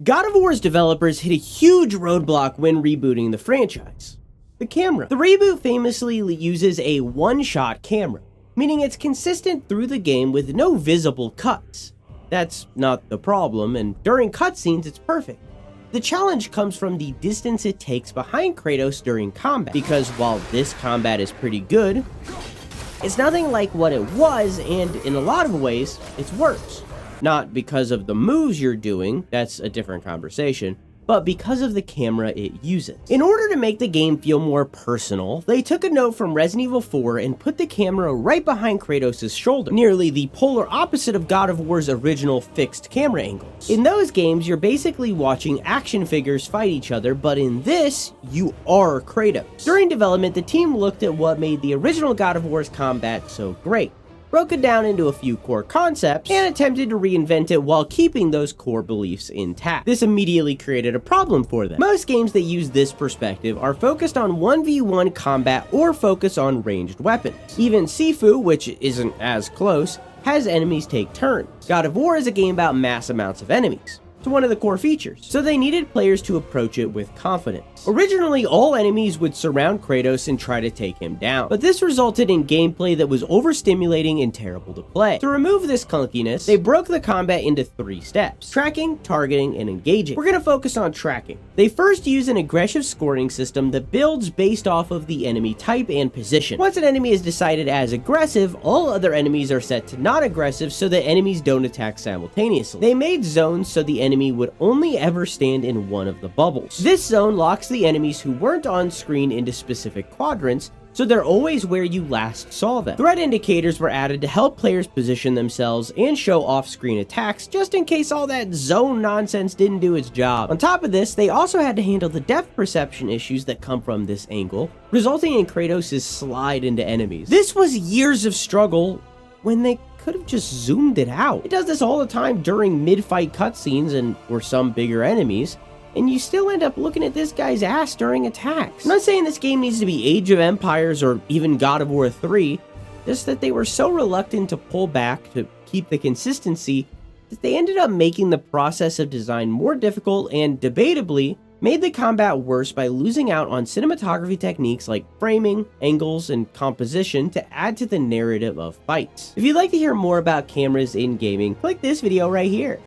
God of War's developers hit a huge roadblock when rebooting the franchise: the camera. The reboot famously uses a one-shot camera, meaning it's consistent through the game with no visible cuts. That's not the problem, and during cutscenes it's perfect. The challenge comes from the distance it takes behind Kratos during combat, because while this combat is pretty good, it's nothing like what it was, and in a lot of ways, it's worse. Not because of the moves you're doing, that's a different conversation, but because of the camera it uses. In order to make the game feel more personal, they took a note from Resident Evil 4 and put the camera right behind Kratos' shoulder, nearly the polar opposite of God of War's original fixed camera angles. In those games, you're basically watching action figures fight each other, but in this, you are Kratos. During development, the team looked at what made the original God of War's combat so great, broke it down into a few core concepts, and attempted to reinvent it while keeping those core beliefs intact. This immediately created a problem for them. Most games that use this perspective are focused on 1v1 combat or focus on ranged weapons. Even Sifu, which isn't as close, has enemies take turns. God of War is a game about mass amounts of enemies. It's one of the core features, so they needed players to approach it with confidence. Originally, all enemies would surround Kratos and try to take him down, but this resulted in gameplay that was overstimulating and terrible to play. To remove this clunkiness, they broke the combat into 3 steps: tracking, targeting, and engaging. We're gonna focus on tracking. They first use an aggressive scoring system that builds based off of the enemy type and position. Once an enemy is decided as aggressive, all other enemies are set to non-aggressive so that enemies don't attack simultaneously. They made zones so the enemy would only ever stand in one of the bubbles. This zone locks the enemies who weren't on screen into specific quadrants, so they're always where you last saw them. Threat indicators were added to help players position themselves and show off-screen attacks, just in case all that zone nonsense didn't do its job. On top of this, they also had to handle the depth perception issues that come from this angle, resulting in Kratos' slide into enemies. This was years of struggle when they could have just zoomed it out. It does this all the time during mid-fight cutscenes and for some bigger enemies, and you still end up looking at this guy's ass during attacks. I'm not saying this game needs to be Age of Empires or even God of War 3, just that they were so reluctant to pull back to keep the consistency that they ended up making the process of design more difficult and, debatably, made the combat worse by losing out on cinematography techniques like framing, angles, and composition to add to the narrative of fights. If you'd like to hear more about cameras in gaming, click this video right here.